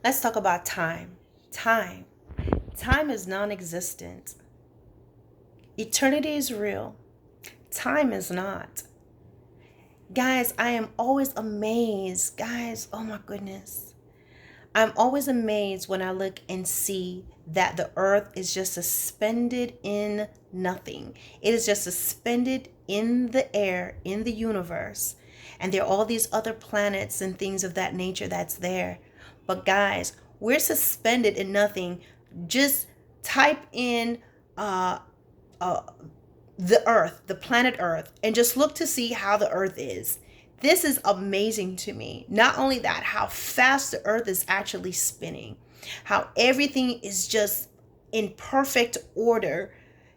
Let's talk about time. Time. Time is non existent. Eternity is real. Time is not. Guys, I am always amazed. Guys, oh my goodness. I'm always amazed when I look and see that the earth is just suspended in nothing. It is just suspended in the air, in the universe. And there are all these other planets and things of that nature that's there. But guys, we're suspended in nothing. Just type in uh, uh, the earth, the planet earth, and just look to see how the earth is. This is amazing to me. Not only that, how fast the earth is actually spinning, how everything is just in perfect order.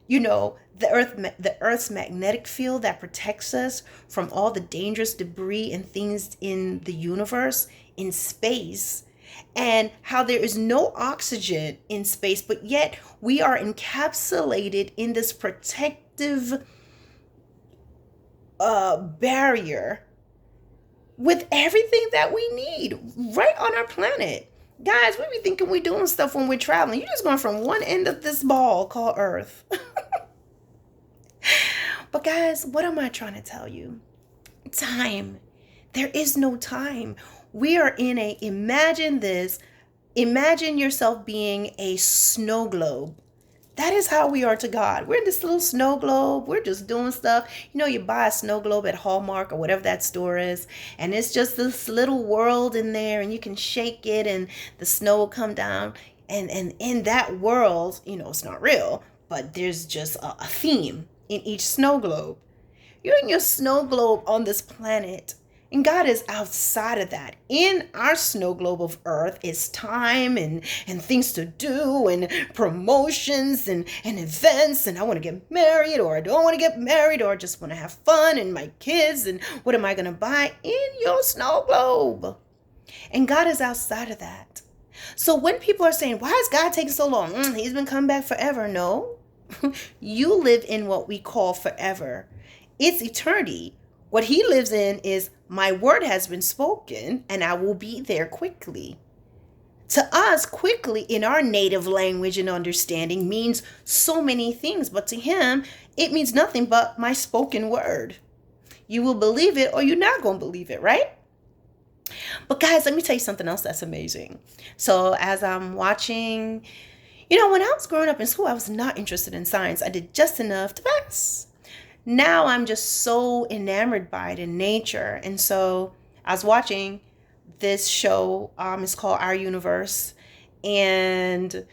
You know, the earth's magnetic field that protects us from all the dangerous debris and things in the universe, in space, and how there is no oxygen in space, but yet we are encapsulated in this protective barrier with everything that we need right on our planet. Guys, we be thinking we're doing stuff when we're traveling. You're just going from one end of this ball called Earth. But guys, what am I trying to tell you? Time. There is no time. We are in a, imagine this, imagine yourself being a snow globe. That is how we are to God. We're this little snow globe. We're just doing stuff. You know, you buy a snow globe at Hallmark or whatever that store is, and it's just this little world in there, and you can shake it, and the snow will come down. And in that world, you know, it's not real, but there's just a theme in each snow globe. You're in your snow globe on this planet. And God is outside of that. In our snow globe of earth is time and things to do and promotions and events. And I want to get married, or I don't want to get married, or I just want to have fun and my kids. And what am I going to buy in your snow globe? And God is outside of that. So when people are saying, why is God taking so long? He's been coming back forever. No, you live in what we call forever. It's eternity. What he lives in is, my word has been spoken and I will be there quickly. To us, quickly in our native language and understanding means so many things, but to him, it means nothing but my spoken word. You will believe it or you're not going to believe it, right? But guys, let me tell you something else that's amazing. So as I'm watching, you know, when I was growing up in school, I was not interested in science. I did just enough to pass. Now I'm just so enamored by it in nature. And so I was watching this show. It's called Our Universe. And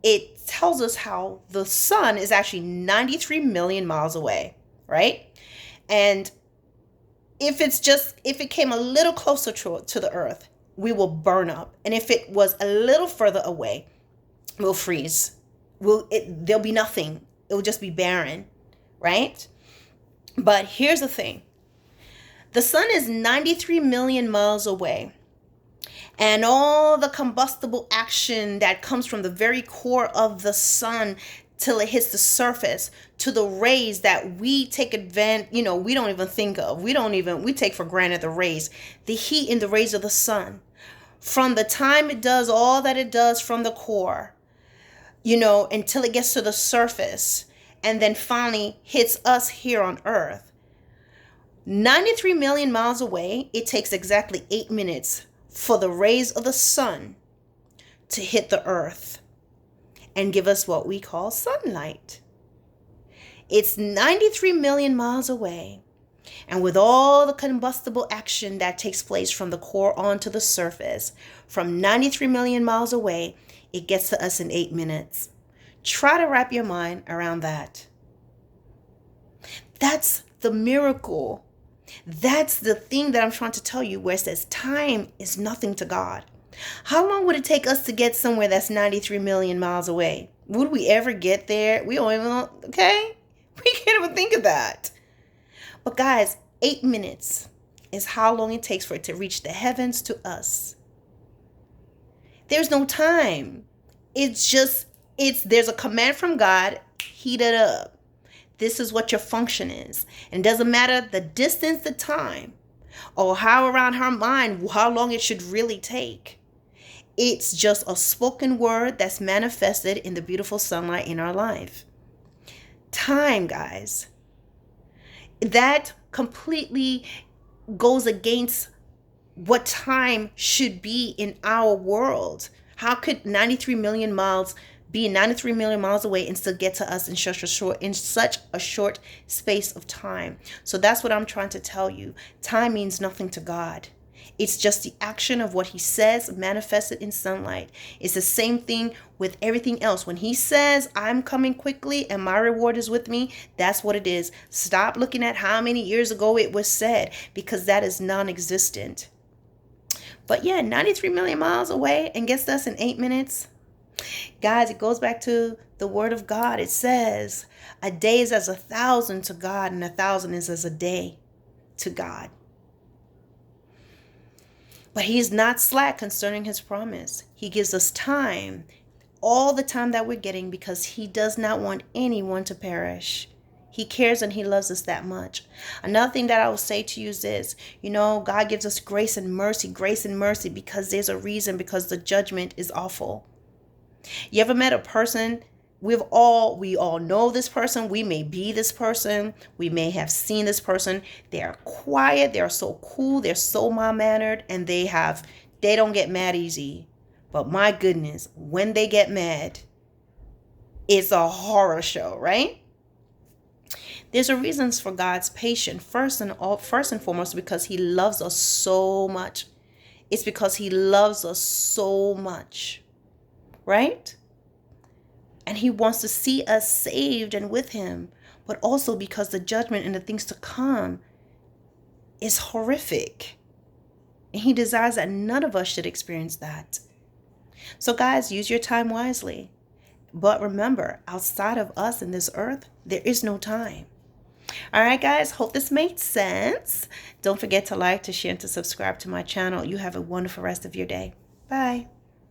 it tells us how the sun is actually 93 million miles away, right? And if it came a little closer to the earth, we will burn up. And if it was a little further away, we'll freeze. There'll be nothing. It will just be barren, right? But here's the thing. The sun is 93 million miles away. And all the combustible action that comes from the very core of the sun till it hits the surface, to the rays that we take advantage, you know, we don't even think of. We take for granted the rays, the heat in the rays of the sun. From the time it does all that it does from the core, you know, until it gets to the surface, and then finally hits us here on Earth. 93 million miles away, it takes exactly 8 minutes for the rays of the sun to hit the Earth and give us what we call sunlight. It's 93 million miles away. And with all the combustible action that takes place from the core onto the surface, from 93 million miles away, it gets to us in 8 minutes. Try to wrap your mind around that. That's the miracle. That's the thing that I'm trying to tell you, where it says time is nothing to God. How long would it take us to get somewhere that's 93 million miles away? Would we ever get there? We don't even, okay? We can't even think of that. But guys, 8 minutes is how long it takes for it to reach the heavens to us. There's no time. There's a command from God, heat it up. This is what your function is. And it doesn't matter the distance, the time, or how around her mind, how long it should really take. It's just a spoken word that's manifested in the beautiful sunlight in our life. Time, guys, that completely goes against what time should be in our world. How could 93 million miles be 93 million miles away and still get to us in such a short space of time? So that's what I'm trying to tell you. Time means nothing to God. It's just the action of what he says manifested in sunlight. It's the same thing with everything else. When he says, I'm coming quickly and my reward is with me, that's what it is. Stop looking at how many years ago it was said, because that is non-existent. But yeah, 93 million miles away and gets us in 8 minutes. Guys, it goes back to the word of God. It says, a day is as 1,000 to God, and 1,000 is as a day to God. But he is not slack concerning his promise. He gives us time, all the time that we're getting, because he does not want anyone to perish. He cares and he loves us that much. Another thing that I will say to you is this. God gives us grace and mercy because there's a reason, because the judgment is awful. You ever met a person? We all know this person. We may be this person. We may have seen this person. They are quiet. They are so cool. They're so mild-mannered, and they don't get mad easy. But my goodness, when they get mad, it's a horror show, right? There's a reasons for God's patience. First and foremost, because he loves us so much. It's because he loves us so much, right? And he wants to see us saved and with him, but also because the judgment and the things to come is horrific. And he desires that none of us should experience that. So guys, use your time wisely. But remember, outside of us in this earth, there is no time. All right, guys, hope this made sense. Don't forget to like, to share, and to subscribe to my channel. You have a wonderful rest of your day. Bye.